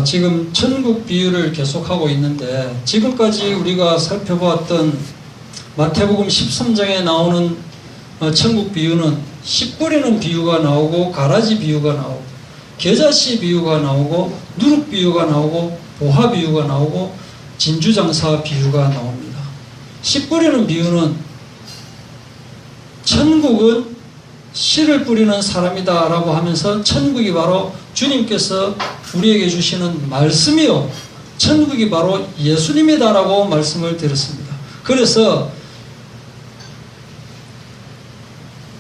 지금 천국 비유를 계속하고 있는데, 지금까지 우리가 살펴보았던 마태복음 13장에 나오는 천국 비유는 씨 뿌리는 비유가 나오고, 가라지 비유가 나오고, 겨자씨 비유가 나오고, 누룩 비유가 나오고, 보화 비유가 나오고, 진주장사 비유가 나옵니다. 씨 뿌리는 비유는 천국은 씨를 뿌리는 사람이다 라고 하면서, 천국이 바로 주님께서 우리에게 주시는 말씀이요, 천국이 바로 예수님이다 라고 말씀을 드렸습니다. 그래서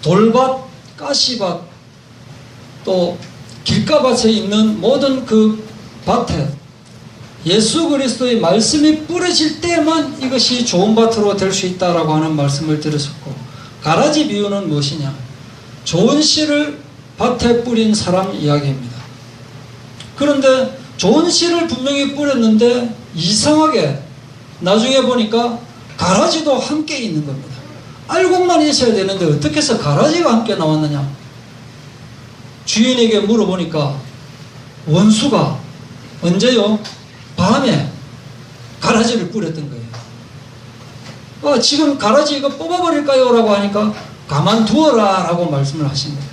돌밭, 가시밭, 또 길가밭에 있는 모든 그 밭에 예수 그리스도의 말씀이 뿌려질 때만 이것이 좋은 밭으로 될 수 있다라고 하는 말씀을 드렸었고, 가라지 비유는 무엇이냐? 좋은 씨를 밭에 뿌린 사람 이야기입니다. 그런데 좋은 씨를 분명히 뿌렸는데 이상하게 나중에 보니까 가라지도 함께 있는 겁니다. 알곡만 있어야 되는데 어떻게 해서 가라지가 함께 나왔느냐? 주인에게 물어보니까 원수가 언제요? 밤에 가라지를 뿌렸던 거예요. 지금 가라지 이거 뽑아버릴까요? 라고 하니까 가만두어라 라고 말씀을 하신 거예요.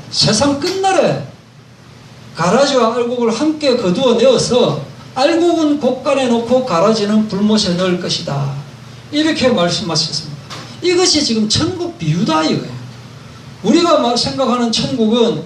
세상 끝날에 가라지와 알곡을 함께 거두어내어서 알곡은 곳간에 놓고 가라지는 불못에 넣을 것이다, 이렇게 말씀하셨습니다. 이것이 지금 천국 비유다 이거예요. 우리가 생각하는 천국은,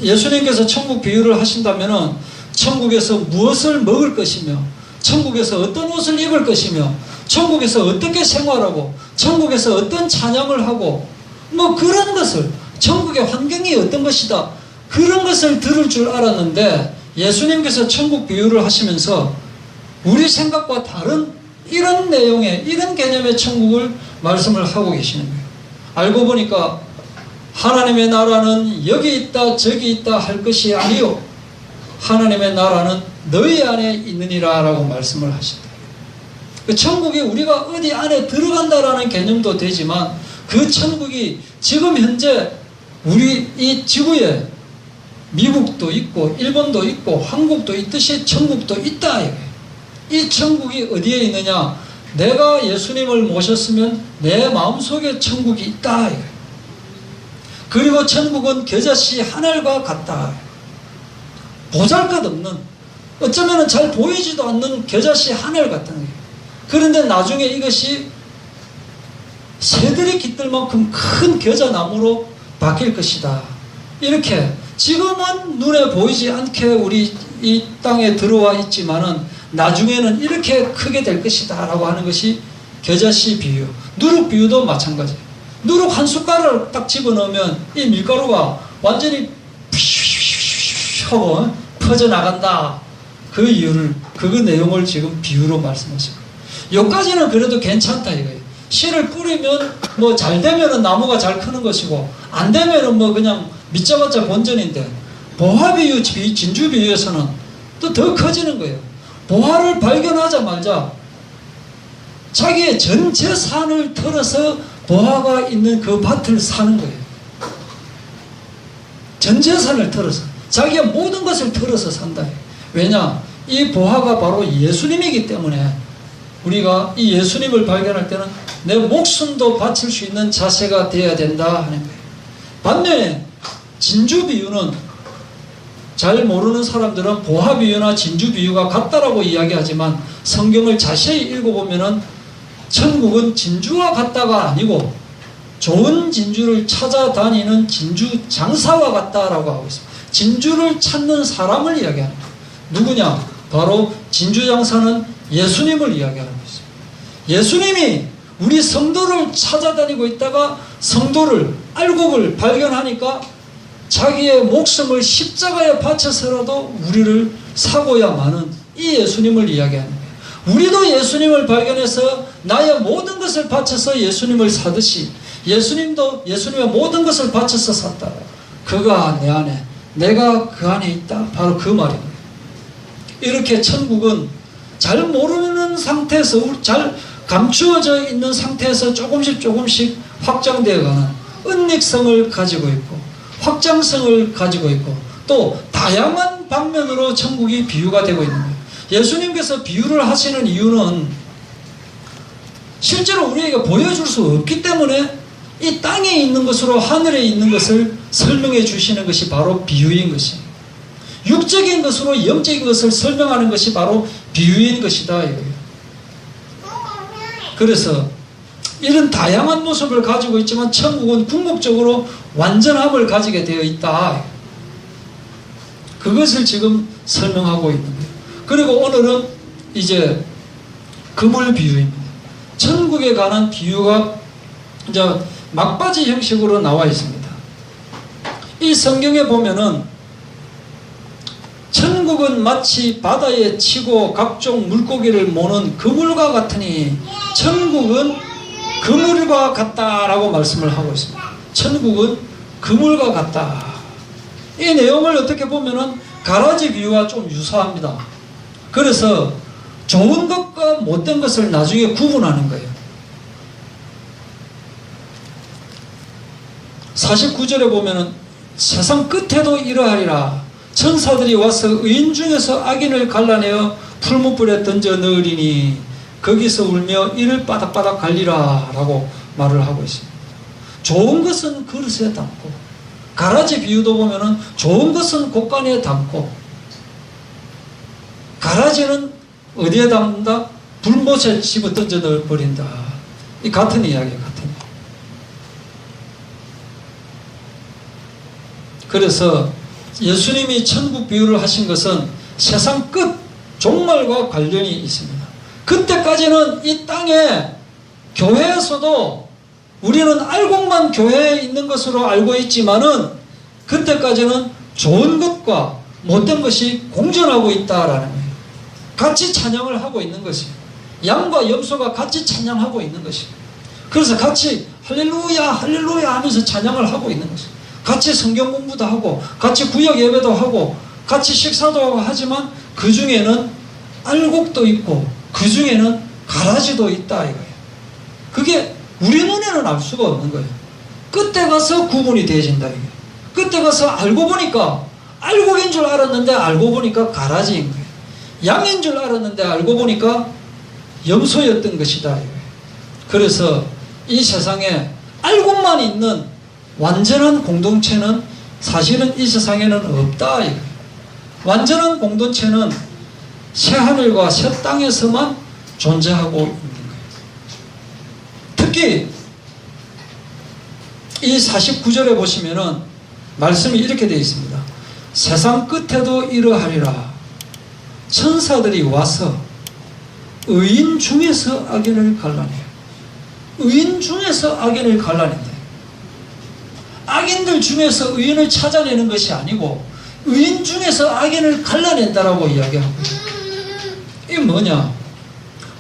예수님께서 천국 비유를 하신다면은 천국에서 무엇을 먹을 것이며, 천국에서 어떤 옷을 입을 것이며, 천국에서 어떻게 생활하고, 천국에서 어떤 찬양을 하고, 뭐 그런 것을, 천국의 환경이 어떤 것이다, 그런 것을 들을 줄 알았는데, 예수님께서 천국 비유를 하시면서 우리 생각과 다른 이런 내용의, 이런 개념의 천국을 말씀을 하고 계시는 거예요. 알고 보니까 하나님의 나라는 여기 있다 저기 있다 할 것이 아니요, 하나님의 나라는 너희 안에 있느니라 라고 말씀을 하신다. 그 천국이 우리가 어디 안에 들어간다라는 개념도 되지만, 그 천국이 지금 현재 우리 이 지구에 미국도 있고 일본도 있고 한국도 있듯이 천국도 있다 이거예요. 이 천국이 어디에 있느냐? 내가 예수님을 모셨으면 내 마음속에 천국이 있다 이거예요. 그리고 천국은 겨자씨 하늘과 같다. 보잘것없는, 어쩌면 잘 보이지도 않는 겨자씨 하늘 같은 거예요. 그런데 나중에 이것이 새들이 깃들 만큼 큰 겨자나무로 바뀔 것이다. 이렇게 지금은 눈에 보이지 않게 우리 이 땅에 들어와 있지만은 나중에는 이렇게 크게 될 것이다 라고 하는 것이 겨자씨 비유. 누룩 비유도 마찬가지예요. 누룩 한 숟가락을 딱 집어넣으면 이 밀가루가 완전히 하고 퍼져나간다. 그 이유를, 그 내용을 지금 비유로 말씀하시고, 여기까지는 그래도 괜찮다 이거예요. 씨를 뿌리면 뭐 잘 되면은 나무가 잘 크는 것이고, 안 되면은 뭐 그냥 믿자봤자 본전인데, 보화 비유, 진주 비유에서는 또 더 커지는 거예요. 보화를 발견하자마자 자기의 전 재산을 털어서 보화가 있는 그 밭을 사는 거예요. 전 재산을 털어서, 자기의 모든 것을 털어서 산다. 왜냐? 이 보화가 바로 예수님이기 때문에 우리가 이 예수님을 발견할 때는 내 목숨도 바칠 수 있는 자세가 되어야 된다 하는 거예요. 반면에 진주 비유는, 잘 모르는 사람들은 보화 비유나 진주 비유가 같다라고 이야기하지만, 성경을 자세히 읽어보면은 천국은 진주와 같다가 아니고 좋은 진주를 찾아다니는 진주 장사와 같다라고 하고 있습니다. 진주를 찾는 사람을 이야기하는 거예요. 누구냐? 바로 진주 장사는 예수님을 이야기하는 것입니다. 예수님이 우리 성도를 찾아다니고 있다가 성도를, 알곡을 발견하니까 자기의 목숨을 십자가에 바쳐서라도 우리를 사고야마는 이 예수님을 이야기하는 거예요. 우리도 예수님을 발견해서 나의 모든 것을 바쳐서 예수님을 사듯이, 예수님도 예수님의 모든 것을 바쳐서 샀다. 그가 내 안에, 내가 그 안에 있다. 바로 그 말입니다. 이렇게 천국은 잘 모르는 상태에서, 잘 감추어져 있는 상태에서 조금씩 확장되어가는 은닉성을 가지고 있고, 확장성을 가지고 있고, 또 다양한 방면으로 천국이 비유가 되고 있는 거예요. 예수님께서 비유를 하시는 이유는 실제로 우리에게 보여줄 수 없기 때문에 이 땅에 있는 것으로 하늘에 있는 것을 설명해 주시는 것이 바로 비유인 것이에요. 육적인 것으로 영적인 것을 설명하는 것이 바로 비유인 것이다 이거예요. 그래서 이런 다양한 모습을 가지고 있지만 천국은 궁극적으로 완전함을 가지게 되어 있다. 그것을 지금 설명하고 있는 거예요. 그리고 오늘은 이제 그물 비유입니다. 천국에 관한 비유가 이제 막바지 형식으로 나와 있습니다. 이 성경에 보면은 천국은 마치 바다에 치고 각종 물고기를 모는 그물과 같으니 천국은 그물과 같다라고 말씀을 하고 있습니다. 천국은 그물과 같다. 이 내용을 어떻게 보면은 가라지 비유와 좀 유사합니다. 그래서 좋은 것과 못된 것을 나중에 구분하는 거예요. 49절에 보면은 세상 끝에도 이러하리라. 천사들이 와서 의인 중에서 악인을 갈라내어 풀무불에 던져 넣으리니 거기서 울며 이를 바닥바닥 갈리라 라고 말을 하고 있습니다. 좋은 것은 그릇에 담고, 가라지 비유도 보면은 좋은 것은 곳간에 담고, 가라지는 어디에 담는다? 불못에 집어 던져 넣어버린다. 이 같은 이야기예요. 같은 이야기. 그래서 예수님이 천국 비유를 하신 것은 세상 끝 종말과 관련이 있습니다. 그때까지는 이 땅에 교회에서도 우리는 알곡만 교회에 있는 것으로 알고 있지만은 그때까지는 좋은 것과 못된 것이 공존하고 있다라는 거예요. 같이 찬양을 하고 있는 것이에요. 양과 염소가 같이 찬양하고 있는 것이에요. 그래서 같이 할렐루야 할렐루야 하면서 찬양을 하고 있는 것이에요. 같이 성경 공부도 하고 같이 구역 예배도 하고 같이 식사도 하고 하지만 그 중에는 알곡도 있고 그 중에는 가라지도 있다 이거예요. 그게 우리 눈에는 알 수가 없는 거예요. 그때 가서 구분이 되어진다 이게. 그때 가서 알고 보니까 알곡인 줄 알았는데 알고 보니까 가라지인 거예요. 양인 줄 알았는데 알고 보니까 염소였던 것이다 이거예요. 그래서 이 세상에 알곡만 있는 완전한 공동체는 사실은 이 세상에는 없다 이거예요. 완전한 공동체는 새 하늘과 새 땅에서만 존재하고 있는 거예요. 특히 이 49절에 보시면은 말씀이 이렇게 되어 있습니다. 세상 끝에도 이러하리라. 천사들이 와서 의인 중에서 악인을 갈라내요. 의인 중에서 악인을 갈라낸다. 악인들 중에서 의인을 찾아내는 것이 아니고 의인 중에서 악인을 갈라낸다라고 이야기하고 이게 뭐냐?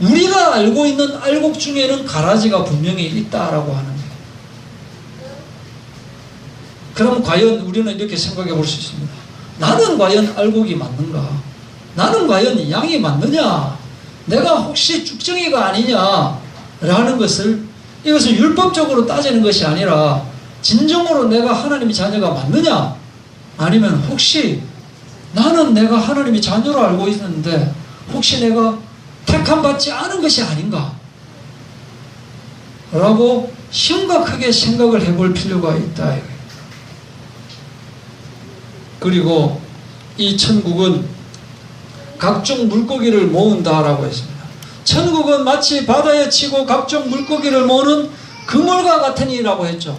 우리가 알고 있는 알곡 중에는 가라지가 분명히 있다라고 하는 거예요. 그럼 과연 우리는 이렇게 생각해 볼 수 있습니다. 나는 과연 알곡이 맞는가? 나는 과연 양이 맞느냐? 내가 혹시 쭉정이가 아니냐? 라는 것을 이것을 율법적으로 따지는 것이 아니라 진정으로 내가 하나님의 자녀가 맞느냐? 아니면 혹시 나는 내가 하나님의 자녀로 알고 있는데 혹시 내가 택함받지 않은 것이 아닌가? 라고 심각하게 생각을 해볼 필요가 있다. 그리고 이 천국은 각종 물고기를 모은다라고 했습니다. 천국은 마치 바다에 치고 각종 물고기를 모으는 그물과 같으니라고 했죠.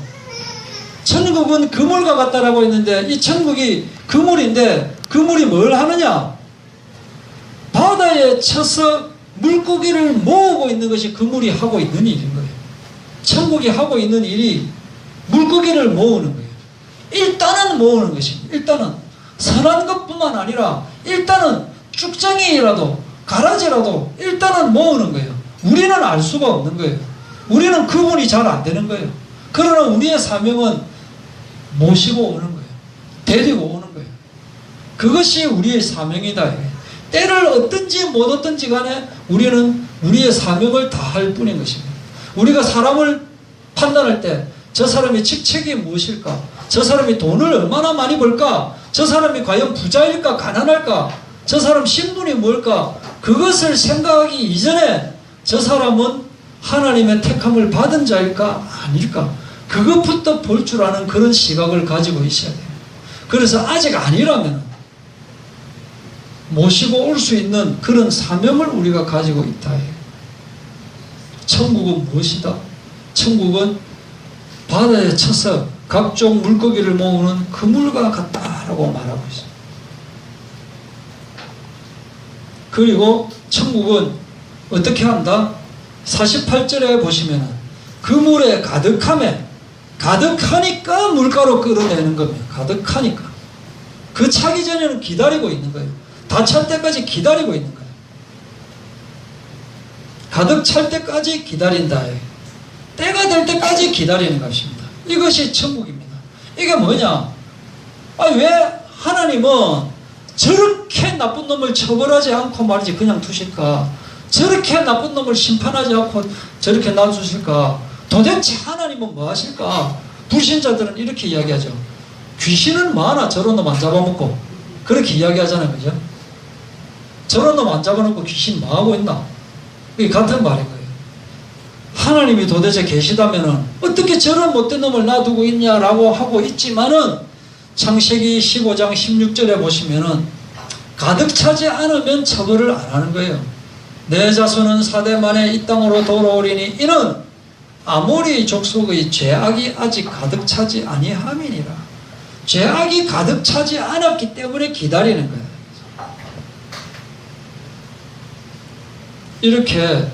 천국은 그물과 같다라고 했는데 이 천국이 그물인데 그물이 뭘 하느냐? 바다에 쳐서 물고기를 모으고 있는 것이 그물이 하고 있는 일인 거예요. 천국이 하고 있는 일이 물고기를 모으는 거예요. 일단은 모으는 것입니다. 일단은 선한 것뿐만 아니라 일단은 쭉정이라도 가라지라도 일단은 모으는 거예요. 우리는 알 수가 없는 거예요. 우리는 구분이 잘 안 되는 거예요. 그러나 우리의 사명은 모시고 오는 거예요. 데리고 오는 거예요. 그것이 우리의 사명이다. 때를 얻든지 못 얻든지 간에 우리는 우리의 사명을 다할 뿐인 것입니다. 우리가 사람을 판단할 때 저 사람의 직책이 무엇일까? 저 사람이 돈을 얼마나 많이 벌까? 저 사람이 과연 부자일까 가난할까, 저 사람 신분이 뭘까, 그것을 생각하기 이전에 저 사람은 하나님의 택함을 받은 자일까 아닐까, 그것부터 볼 줄 아는 그런 시각을 가지고 있어야 돼요. 그래서 아직 아니라면 모시고 올 수 있는 그런 사명을 우리가 가지고 있다 해요. 천국은 무엇이다? 천국은 바다에 쳐서 각종 물고기를 모으는 그물과 같다라고 말하고 있습니다. 그리고 천국은 어떻게 한다? 48절에 보시면 그물에 가득하니까 물가로 끌어내는 겁니다. 가득하니까. 그 차기 전에는 기다리고 있는 거예요. 다 찰 때까지 기다리고 있는 거예요. 가득 찰 때까지 기다린다. 때가 될 때까지 기다리는 것입니다. 이것이 천국입니다. 이게 뭐냐? 왜 하나님은 저렇게 나쁜 놈을 처벌하지 않고 말이지 그냥 두실까? 저렇게 나쁜 놈을 심판하지 않고 저렇게 놔두실까? 도대체 하나님은 뭐 하실까? 불신자들은 이렇게 이야기하죠. 귀신은 많아, 저런 놈 안 잡아먹고. 그렇게 이야기하잖아요. 그죠? 저런 놈 안 잡아놓고 귀신 뭐 하고 있나? 이게 같은 말인 거예요. 하나님이 도대체 계시다면은 어떻게 저런 못된 놈을 놔두고 있냐라고 하고 있지만은 창세기 15장 16절에 보시면은 가득 차지 않으면 처벌을 안 하는 거예요. 내 자손은 4대 만에 이 땅으로 돌아오리니 이는 아모리 족속의 죄악이 아직 가득 차지 아니함이니라. 죄악이 가득 차지 않았기 때문에 기다리는 거예요. 이렇게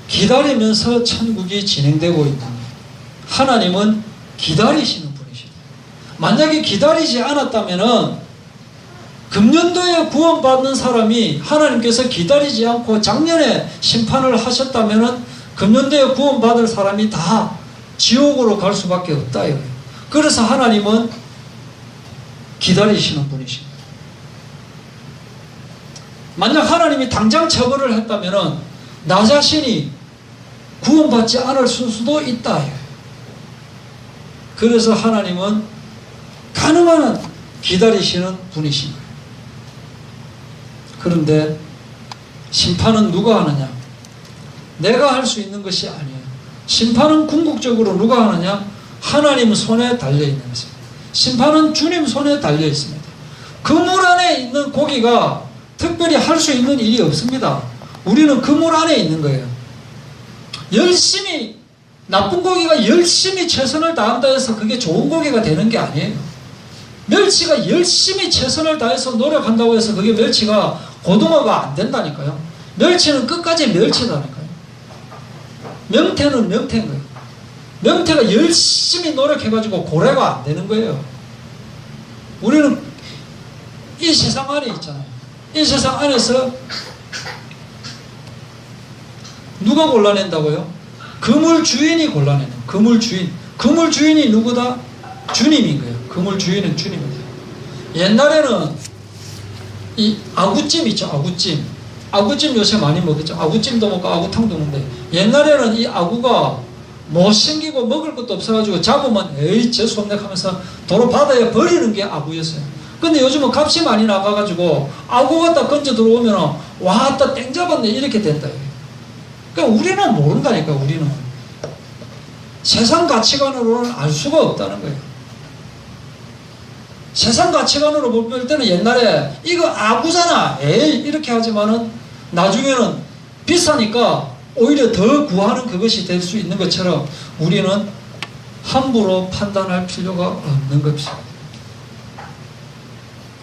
기다리면서 천국이 진행되고 있는 거예요. 하나님은 기다리시는 분이시다. 만약에 기다리지 않았다면은 금년도에 구원받는 사람이 하나님께서 기다리지 않고 작년에 심판을 하셨다면은 금년도에 구원받을 사람이 다 지옥으로 갈 수밖에 없다 이거예요. 그래서 하나님은 기다리시는 분이십니다. 만약 하나님이 당장 처벌을 했다면은 나 자신이 구원받지 않을 수도 있다. 그래서 하나님은 가능한 한 기다리시는 분이신 거예요. 그런데 심판은 누가 하느냐? 내가 할 수 있는 것이 아니에요. 심판은 궁극적으로 누가 하느냐? 하나님 손에 달려있는 것입니다. 심판은 주님 손에 달려있습니다. 그물 안에 있는 고기가 특별히 할 수 있는 일이 없습니다. 우리는 그물 안에 있는 거예요. 열심히 나쁜 고기가 열심히 최선을 다한다 해서 그게 좋은 고기가 되는 게 아니에요. 멸치가 열심히 최선을 다해서 노력한다고 해서 그게 멸치가 고등어가 안 된다니까요. 멸치는 끝까지 멸치다니까요. 명태는 명태인 거예요. 명태가 열심히 노력해가지고 고래가 안 되는 거예요. 우리는 이 세상 안에 있잖아요. 이 세상 안에서 누가 골라낸다고요? 그물 주인이 골라내는 거예요. 그물 주인. 그물 주인이 누구다? 주님인 거예요. 그물 주인은 주님입니다. 옛날에는 이 아구찜 있죠. 아구찜. 아구찜 요새 많이 먹겠죠. 아구찜도 먹고 아구탕도 먹는데 옛날에는 이 아구가 못생기고 먹을 것도 없어가지고 잡으면 에이 재수없네 하면서 도로 바다에 버리는 게 아구였어요. 근데 요즘은 값이 많이 나가가지고 아구 갖다 건져 들어오면 와따 땡 잡았네 이렇게 된다. 그러니까 우리는 모른다니까. 우리는 세상 가치관으로는 알 수가 없다는 거예요. 세상 가치관으로 볼 때는 옛날에 이거 아구잖아 에이 이렇게 하지만은 나중에는 비싸니까 오히려 더 구하는 그것이 될 수 있는 것처럼 우리는 함부로 판단할 필요가 없는 것입니다.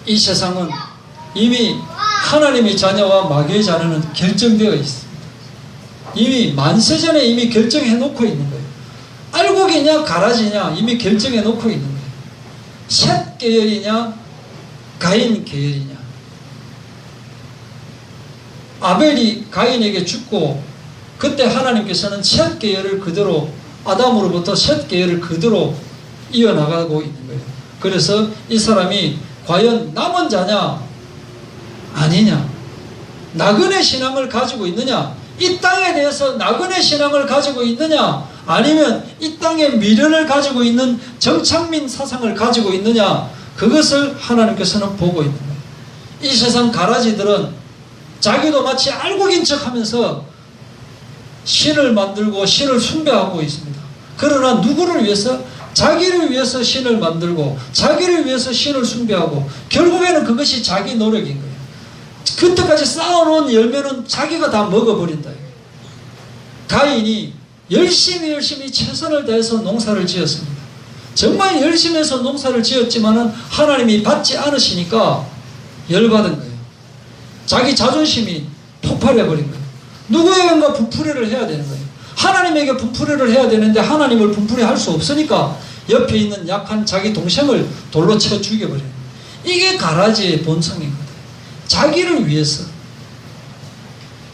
이 세상은 이미 하나님의 자녀와 마귀의 자녀는 결정되어 있습니다. 이미 만세전에 이미 결정해 놓고 있는 거예요. 알곡이냐 가라지냐 이미 결정해 놓고 있는 거예요. 셋 계열이냐 가인 계열이냐. 아벨이 가인에게 죽고 그때 하나님께서는 셋 계열을 그대로 아담으로부터 셋 계열을 그대로 이어나가고 있는 거예요. 그래서 이 사람이 과연 남은 자냐 아니냐, 나그네 신앙을 가지고 있느냐, 이 땅에 대해서 나그네 신앙을 가지고 있느냐, 아니면 이 땅의 미련을 가지고 있는 정착민 사상을 가지고 있느냐, 그것을 하나님께서는 보고 있는 거예요. 이 세상 가라지들은 자기도 마치 알고 긴 척하면서 신을 만들고 신을 숭배하고 있습니다. 그러나 누구를 위해서? 자기를 위해서 신을 만들고 자기를 위해서 신을 숭배하고 결국에는 그것이 자기 노력인 거예요. 그때까지 쌓아놓은 열매는 자기가 다 먹어버린다. 가인이 열심히 최선을 다해서 농사를 지었습니다. 정말 열심히 해서 농사를 지었지만은 하나님이 받지 않으시니까 열받은 거예요. 자기 자존심이 폭발해버린 거예요. 누구에게인가 분풀이를 해야 되는 거예요. 하나님에게 분풀이를 해야 되는데 하나님을 분풀이할 수 없으니까 옆에 있는 약한 자기 동생을 돌로 쳐 죽여버려요. 이게 가라지의 본성인 거예요. 자기를 위해서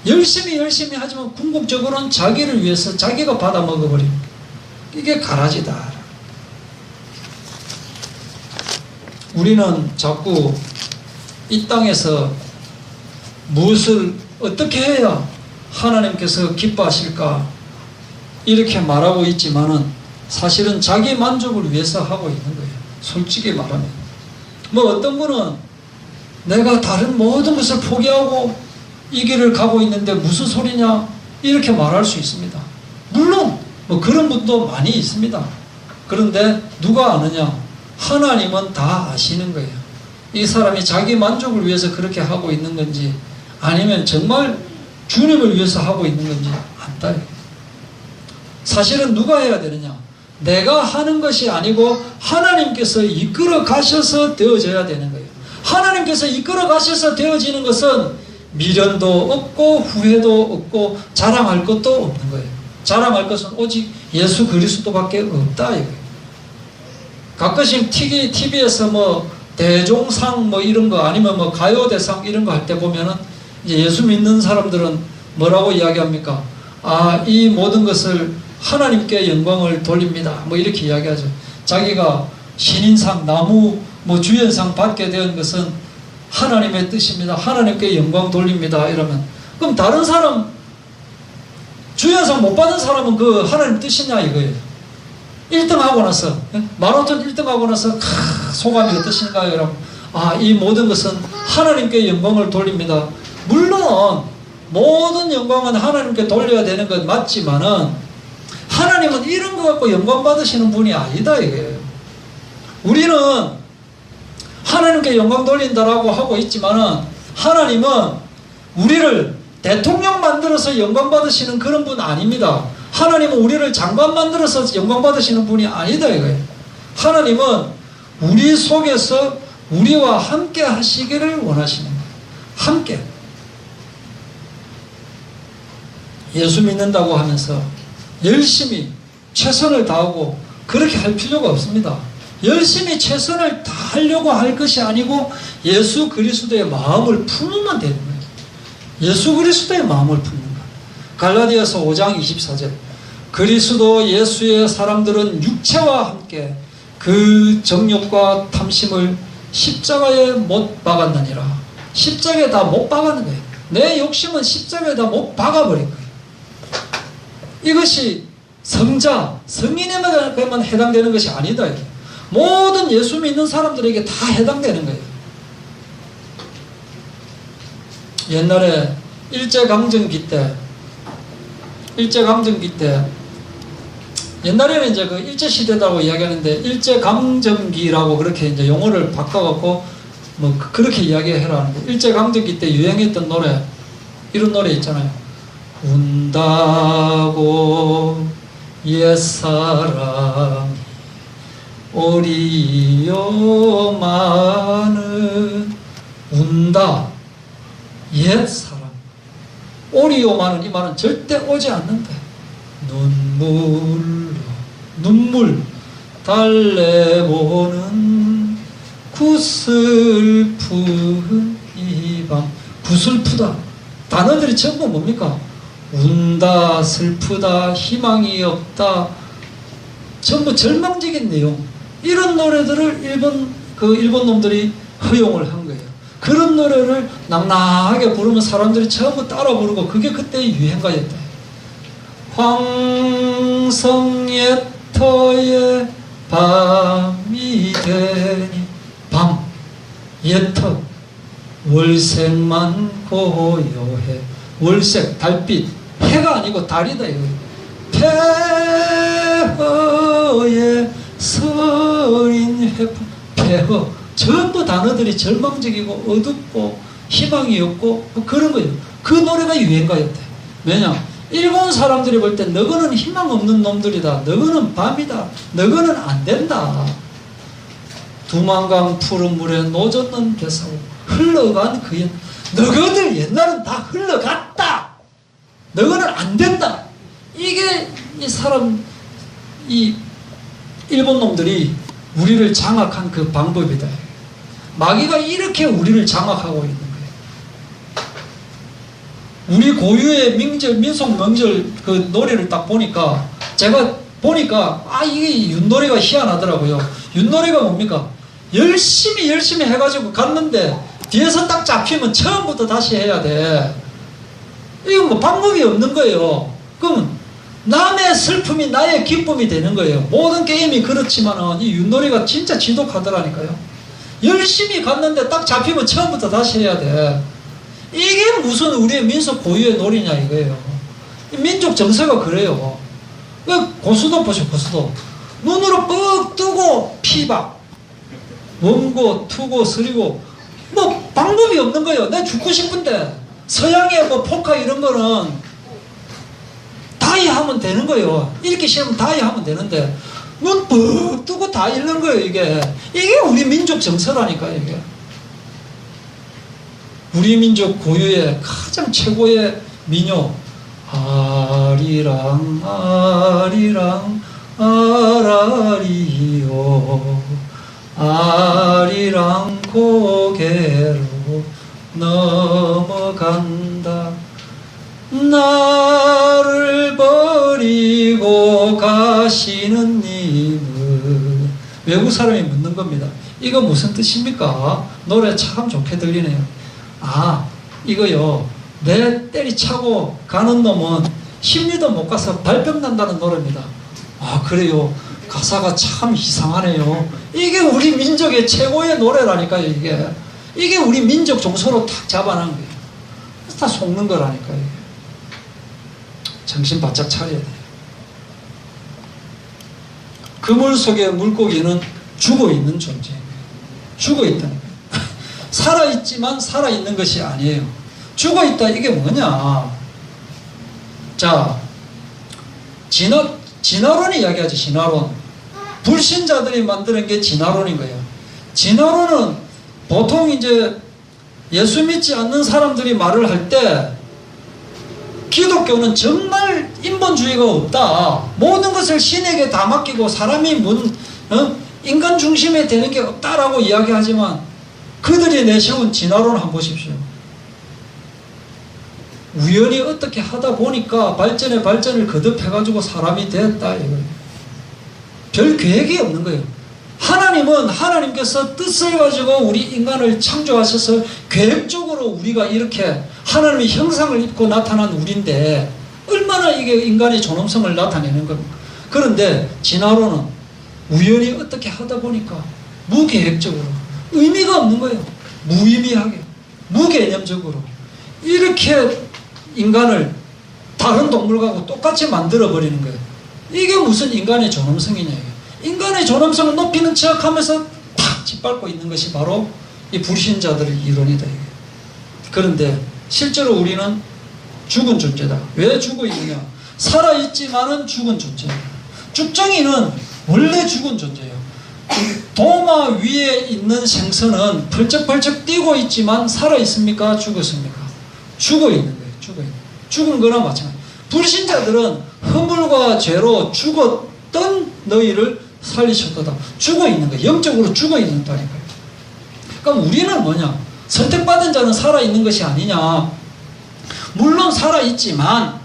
열심히 하지만 궁극적으로는 자기를 위해서 자기가 받아 먹어버립니다. 이게 가라지다. 우리는 자꾸 이 땅에서 무엇을 어떻게 해야 하나님께서 기뻐하실까 이렇게 말하고 있지만은 사실은 자기 만족을 위해서 하고 있는 거예요. 솔직히 말하면 뭐 어떤 분은 내가 다른 모든 것을 포기하고 이 길을 가고 있는데 무슨 소리냐 이렇게 말할 수 있습니다. 물론 뭐 그런 분도 많이 있습니다. 그런데 누가 아느냐? 하나님은 다 아시는 거예요. 이 사람이 자기 만족을 위해서 그렇게 하고 있는 건지 아니면 정말 주님을 위해서 하고 있는 건지 안다. 사실은 누가 해야 되느냐? 내가 하는 것이 아니고 하나님께서 이끌어 가셔서 되어져야 되는 거예요. 하나님께서 이끌어 가셔서 되어지는 것은 미련도 없고 후회도 없고 자랑할 것도 없는 거예요. 자랑할 것은 오직 예수 그리스도밖에 없다 이거예요. 가끔씩 TV에서 뭐 대종상 뭐 이런 거 아니면 뭐 가요대상 이런 거 할 때 보면은 이제 예수 믿는 사람들은 뭐라고 이야기합니까? 아, 이 모든 것을 하나님께 영광을 돌립니다. 뭐 이렇게 이야기하죠. 자기가 신인상, 나무, 뭐 주연상 받게 된 것은 하나님의 뜻입니다. 하나님께 영광 돌립니다. 이러면 그럼 다른 사람 주연상 못 받은 사람은 그 하나님 뜻이냐 이거예요. 1등 하고 나서 마라톤 1등 하고 나서 소감이 어떠신가요? 여러분? 아, 이 모든 것은 하나님께 영광을 돌립니다. 물론 모든 영광은 하나님께 돌려야 되는 건 맞지만은 하나님은 이런 거 갖고 영광 받으시는 분이 아니다 이거예요. 우리는 하나님께 영광 돌린다라고 하고 있지만은 하나님은 우리를 대통령 만들어서 영광 받으시는 그런 분 아닙니다. 하나님은 우리를 장관 만들어서 영광 받으시는 분이 아니다 이거예요. 하나님은 우리 속에서 우리와 함께 하시기를 원하시는 거예요. 함께. 예수 믿는다고 하면서 열심히 최선을 다하고 그렇게 할 필요가 없습니다. 열심히 최선을 다하려고 할 것이 아니고 예수 그리스도의 마음을 품으면 되는 거예요. 예수 그리스도의 마음을 품는 거예요. 갈라디아서 5장 24절 그리스도 예수의 사람들은 육체와 함께 그 정욕과 탐심을 십자가에 못 박았느니라. 십자가에 다 못 박았는 거예요. 내 욕심은 십자가에 다 못 박아버린 거예요. 이것이 성자, 성인에만 해당되는 것이 아니다. 모든 예수 믿는 사람들에게 다 해당되는 거예요. 옛날에 일제강점기 때 옛날에는 이제 그 일제시대라고 이야기하는데 일제강점기라고 그렇게 이제 용어를 바꿔갖고 뭐 그렇게 이야기해라 하는 거예요. 일제강점기 때 유행했던 노래, 이런 노래 있잖아요. 운다고 옛사랑이 오리요마는 운다 옛사랑 오리요마는 이 말은 절대 오지 않는다. 눈물 달래보는 구슬픈 이 밤. 구슬프다 단어들이 전부 뭡니까? 운다, 슬프다, 희망이 없다, 전부 절망적인 내용. 이런 노래들을 일본 놈들이 허용을 한 거예요. 그런 노래를 낭낭하게 부르면 사람들이 전부 따라 부르고 그게 그때의 유행가였다. 황성예터의 밤이 되니 예터 월색만 고요해. 월색, 달빛, 해가 아니고 달이다 이거. 폐허에 서린 해풍. 폐허, 전부 단어들이 절망적이고 어둡고 희망이 없고 뭐 그런 거예요. 그 노래가 유행가였대. 왜냐? 일본 사람들이 볼 때 너거는 희망 없는 놈들이다. 너거는 밤이다. 너거는 안 된다. 두만강 푸른 물에 노젓는 개사고 흘러간 그 옛. 너거들 옛날은 다 흘러갔다. 너거는 안 된다. 이게 이 사람, 이 일본 놈들이 우리를 장악한 그 방법이다. 마귀가 이렇게 우리를 장악하고 있는 거예요. 우리 고유의 명절, 민속 명절 그 노래를 딱 보니까, 제가 보니까, 이게 윷놀이가 희한하더라고요. 윷놀이가 뭡니까? 열심히 해가지고 갔는데, 뒤에서 딱 잡히면 처음부터 다시 해야 돼. 이건 뭐 방법이 없는 거예요. 그럼, 남의 슬픔이 나의 기쁨이 되는 거예요. 모든 게임이 그렇지만은, 이 윷놀이가 진짜 지독하더라니까요. 열심히 갔는데 딱 잡히면 처음부터 다시 해야 돼. 이게 무슨 우리의 민속 고유의 놀이냐 이거예요. 민족 정서가 그래요. 고수도 보셔, 고수도. 눈으로 뻑 뜨고 피박. 원고, 투고, 서리고. 뭐 방법이 없는 거예요. 내가 죽고 싶은데. 서양의 뭐 포카 이런 거는 다이 하면 되는 거예요. 읽기 싫으면 다이 하면 되는데. 눈 뻑 뜨고 다 읽는 거예요, 이게. 이게 우리 민족 정서라니까, 이게. 우리 민족 고유의 가장 최고의 민요. 아리랑 아리랑 아라리요 아리랑 고개로 넘어간다. 나를 버리고 가시는 님은. 외국 사람이 묻는 겁니다. 이거 무슨 뜻입니까? 노래 참 좋게 들리네요. 이거요, 내 때리차고 가는 놈은 10리도 못 가서 발병 난다는 노래입니다. 그래요. 가사가 참 이상하네요. 이게 우리 민족의 최고의 노래라니까요, 이게. 이게 우리 민족 정서로 탁 잡아놓은 거예요. 다 속는 거라니까요, 이게. 정신 바짝 차려야 돼요. 그물 속의 물고기는 죽어있는 존재예요. 죽어있다는 거예요. 살아있지만 살아있는 것이 아니에요. 죽어있다, 이게 뭐냐. 자, 진화론 이야기하지, 진화론. 불신자들이 만드는 게 진화론인 거예요. 진화론은 보통 이제 예수 믿지 않는 사람들이 말을 할 때, 기독교는 정말 인본주의가 없다. 모든 것을 신에게 다 맡기고 사람이 인간 중심에 되는 게 없다라고 이야기하지만, 그들이 내세운 진화론 한번 보십시오. 우연히 어떻게 하다 보니까 발전에 발전을 거듭해가지고 사람이 됐다 이거예요. 별 계획이 없는 거예요. 하나님은 하나님께서 뜻을 가지고 우리 인간을 창조하셔서 계획적으로 우리가 이렇게 하나님의 형상을 입고 나타난 우리인데 얼마나 이게 인간의 존엄성을 나타내는 겁니까? 그런데 진화론은 우연히 어떻게 하다 보니까 무계획적으로 의미가 없는 거예요. 무의미하게, 무개념적으로 이렇게 인간을 다른 동물하고 똑같이 만들어버리는 거예요. 이게 무슨 인간의 존엄성이냐. 인간의 존엄성을 높이는 척하면서 탁 짓밟고 있는 것이 바로 이 불신자들의 이론이다. 이게. 그런데 실제로 우리는 죽은 존재다. 왜 죽어 있느냐? 살아있지만은 죽은 존재다. 죽정이는 원래 죽은 존재예요. 도마 위에 있는 생선은 펄쩍펄쩍 뛰고 있지만 살아있습니까? 죽었습니까? 죽어 있는 거예요. 죽은 거나 마찬가지. 불신자들은 허물과 죄로 죽었던 너희를 살리셨도다. 죽어 있는 거예요. 영적으로 죽어 있는다니까요. 그럼 우리는 뭐냐? 선택받은 자는 살아있는 것이 아니냐? 물론 살아있지만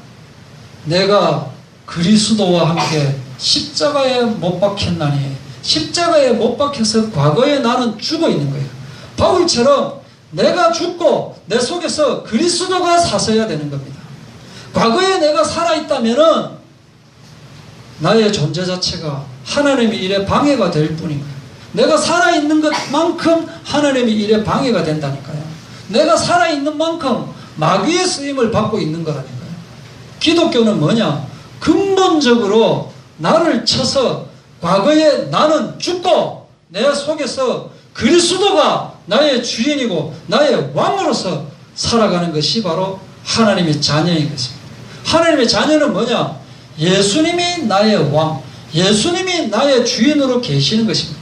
내가 그리스도와 함께 십자가에 못 박혔나니, 십자가에 못 박혀서 과거에 나는 죽어 있는 거예요. 바울처럼 내가 죽고 내 속에서 그리스도가 사서야 되는 겁니다. 과거에 내가 살아있다면은 나의 존재 자체가 하나님의 일에 방해가 될 뿐인 거예요. 내가 살아있는 것만큼 하나님의 일에 방해가 된다니까요. 내가 살아있는 만큼 마귀의 쓰임을 받고 있는 거라니까요. 기독교는 뭐냐? 근본적으로 나를 쳐서 과거에 나는 죽고 내 속에서 그리스도가 나의 주인이고 나의 왕으로서 살아가는 것이 바로 하나님의 자녀인 것입니다. 하나님의 자녀는 뭐냐? 예수님이 나의 왕, 예수님이 나의 주인으로 계시는 것입니다.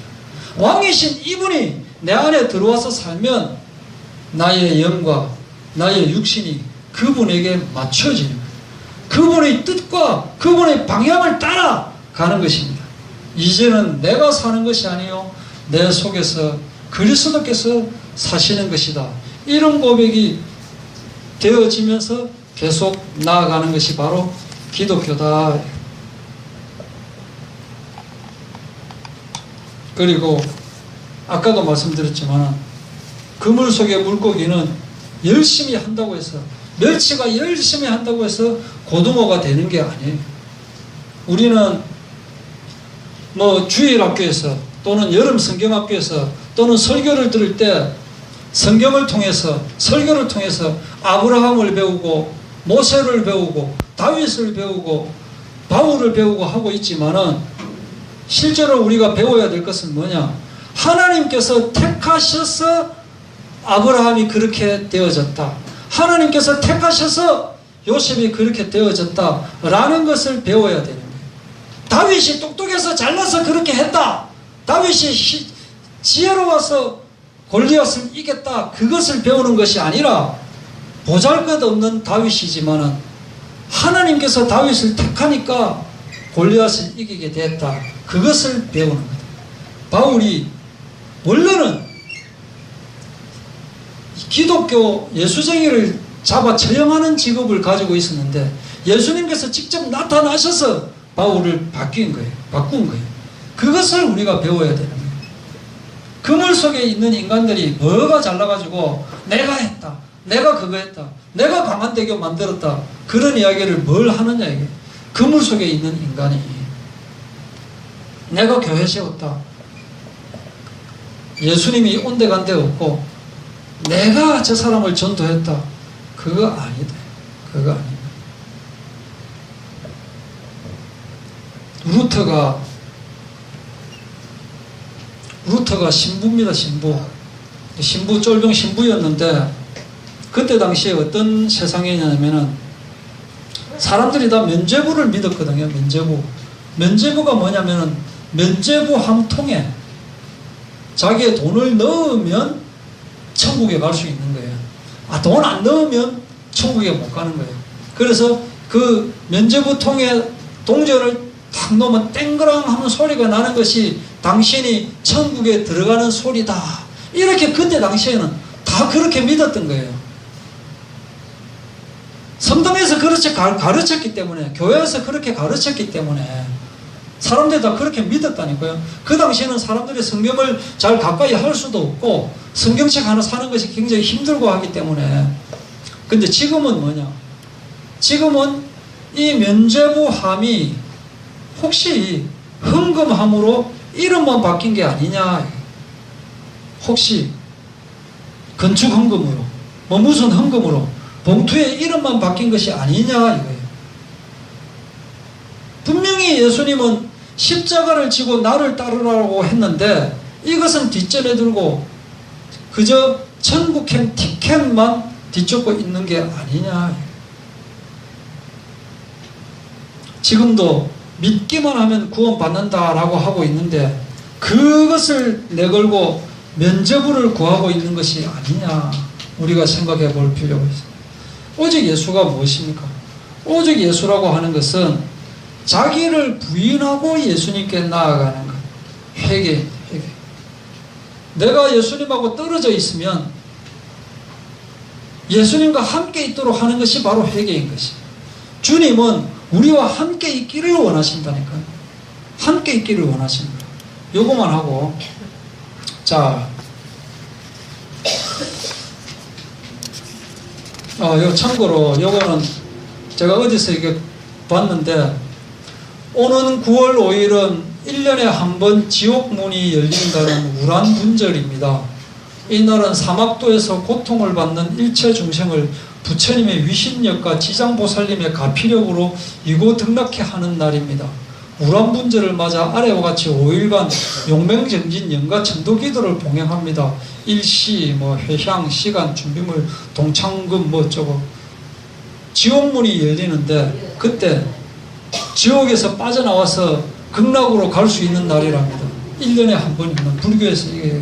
왕이신 이분이 내 안에 들어와서 살면 나의 영과 나의 육신이 그분에게 맞춰지는 거예요. 그분의 뜻과 그분의 방향을 따라가는 것입니다. 이제는 내가 사는 것이 아니요 내 속에서 그리스도께서 사시는 것이다. 이런 고백이 되어지면서 계속 나아가는 것이 바로 기독교다. 그리고 아까도 말씀드렸지만 그물 속의 물고기는 열심히 한다고 해서, 멸치가 열심히 한다고 해서 고등어가 되는 게 아니에요. 우리는 뭐 주일학교에서 또는 여름 성경학교에서 또는 설교를 들을 때 설교를 통해서 아브라함을 배우고 모세를 배우고 다윗을 배우고 바울을 배우고 하고 있지만은 실제로 우리가 배워야 될 것은 뭐냐? 하나님께서 택하셔서 아브라함이 그렇게 되어졌다. 하나님께서 택하셔서 요셉이 그렇게 되어졌다라는 것을 배워야 되는 거예요. 다윗이 똑똑해서 잘나서 그렇게 했다. 다윗이 지혜로워서 골리앗을 이겼다. 그것을 배우는 것이 아니라 보잘것없는 다윗이지만은 하나님께서 다윗을 택하니까 골리앗을 이기게 됐다. 그것을 배우는 거다. 바울이 원래는 기독교 예수쟁이를 잡아 처형하는 직업을 가지고 있었는데 예수님께서 직접 나타나셔서 바울을 바꾼 거예요. 그것을 우리가 배워야 되는 거예요. 그물 속에 있는 인간들이 뭐가 잘나가지고 내가 했다, 내가 그거 했다, 내가 강한대교 만들었다, 그런 이야기를 뭘 하느냐 이게. 그물 속에 있는 인간이 내가 교회 세웠다, 예수님이 온데간데 없고 내가 저 사람을 전도했다, 그거 아니다. 그거 아니다. 루터가 신부입니다. 신부 쫄병 신부였는데 그때 당시에 어떤 세상이냐면은 사람들이 다 면죄부를 믿었거든요. 면죄부가 뭐냐면은 면죄부 한 통에 자기의 돈을 넣으면 천국에 갈 수 있는 거예요. 돈 안 넣으면 천국에 못 가는 거예요. 그래서 그 면죄부 통에 동전을 탁 놓으면 땡그랑 하는 소리가 나는 것이 당신이 천국에 들어가는 소리다. 이렇게 그때 당시에는 다 그렇게 믿었던 거예요. 성당에서 그렇게 가르쳤기 때문에, 교회에서 그렇게 가르쳤기 때문에 사람들이 다 그렇게 믿었다니까요. 그 당시에는 사람들이 성경을 잘 가까이 할 수도 없고 성경책 하나 사는 것이 굉장히 힘들고 하기 때문에. 근데 지금은 뭐냐? 지금은 이 면죄부함이 혹시 헌금함으로 이름만 바뀐 게 아니냐? 혹시 건축 헌금으로, 무슨 헌금으로 봉투에 이름만 바뀐 것이 아니냐 이거예요. 분명히 예수님은 십자가를 지고 나를 따르라고 했는데 이것은 뒷전에 들고 그저 천국행 티켓만 뒤쫓고 있는 게 아니냐. 지금도 믿기만 하면 구원받는다라고 하고 있는데 그것을 내걸고 면죄부를 구하고 있는 것이 아니냐. 우리가 생각해 볼 필요가 있습니다. 오직 예수가 무엇입니까? 오직 예수라고 하는 것은 자기를 부인하고 예수님께 나아가는 것. 회개. 내가 예수님하고 떨어져 있으면 예수님과 함께 있도록 하는 것이 바로 회개인 것이에요. 주님은 우리와 함께 있기를 원하신다니까요. 함께 있기를 원하십니다. 요거만 하고, 자, 참고로 요거는 제가 어디서 이게 봤는데 오는 9월 5일은 1년에 한 번 지옥문이 열린다는 우란분절입니다. 이날은 사막도에서 고통을 받는 일체 중생을 부처님의 위신력과 지장보살님의 가피력으로 이고 등락해 하는 날입니다. 우란분절을 맞아 아래와 같이 5일간 용맹정진 영가 천도기도를 봉행합니다. 일시, 회향, 시간, 준비물, 동창금 어쩌고. 지옥문이 열리는데 그때 지옥에서 빠져나와서 극락으로 갈 수 있는 날이랍니다. 1년에 한 번이면 불교에서 이게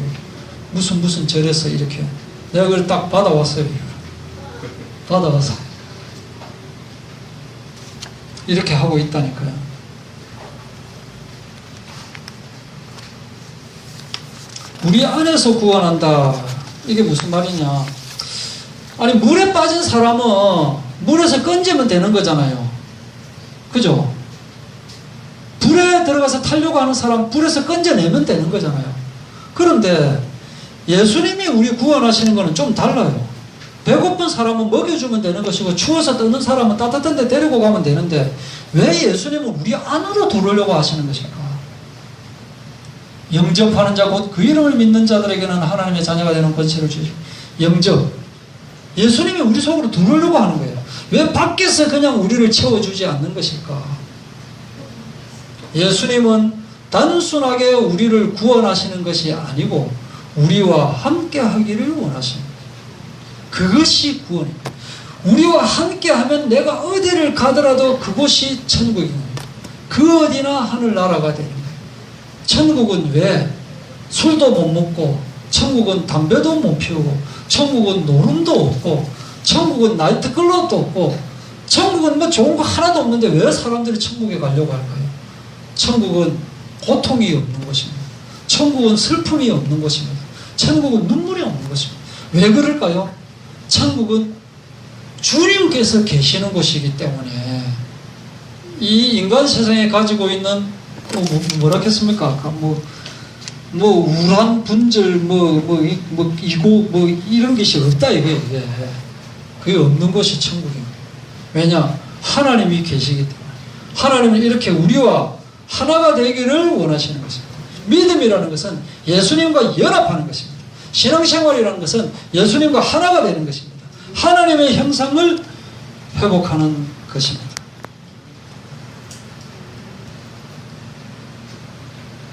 무슨 절에서 이렇게 내가 그걸 딱 받아왔어요. 받아와서 이렇게 하고 있다니까요. 우리 안에서 구원한다. 이게 무슨 말이냐? 아니, 물에 빠진 사람은 물에서 건지면 되는 거잖아요. 그죠? 불에 들어가서 타려고 하는 사람 불에서 건져내면 되는 거잖아요. 그런데 예수님이 우리 구원하시는 거는 좀 달라요. 배고픈 사람은 먹여주면 되는 것이고 추워서 떠는 사람은 따뜻한 데 데리고 가면 되는데 왜 예수님은 우리 안으로 들어오려고 하시는 것일까? 영접하는 자 곧 그 이름을 믿는 자들에게는 하나님의 자녀가 되는 권세를 주시고. 영접, 예수님이 우리 속으로 들어오려고 하는 거예요. 왜 밖에서 그냥 우리를 채워주지 않는 것일까? 예수님은 단순하게 우리를 구원하시는 것이 아니고 우리와 함께 하기를 원하십니다. 그것이 구원입니다. 우리와 함께 하면 내가 어디를 가더라도 그곳이 천국입니다. 그 어디나 하늘나라가 되는 거예요. 천국은 왜? 술도 못 먹고, 천국은 담배도 못 피우고, 천국은 노름도 없고, 천국은 나이트클럽도 없고, 천국은 좋은 거 하나도 없는데 왜 사람들이 천국에 가려고 할까요? 천국은 고통이 없는 것입니다. 천국은 슬픔이 없는 것입니다. 천국은 눈물이 없는 것입니다. 왜 그럴까요? 천국은 주님께서 계시는 곳이기 때문에 이 인간 세상에 가지고 있는 뭐라 했습니까? 아까 우란 분절 이고 이런 것이 없다 이게 그게 없는 것이 천국입니다. 왜냐? 하나님이 계시기 때문에. 하나님은 이렇게 우리와 하나가 되기를 원하시는 것입니다. 믿음이라는 것은 예수님과 연합하는 것입니다. 신앙생활이라는 것은 예수님과 하나가 되는 것입니다. 하나님의 형상을 회복하는 것입니다.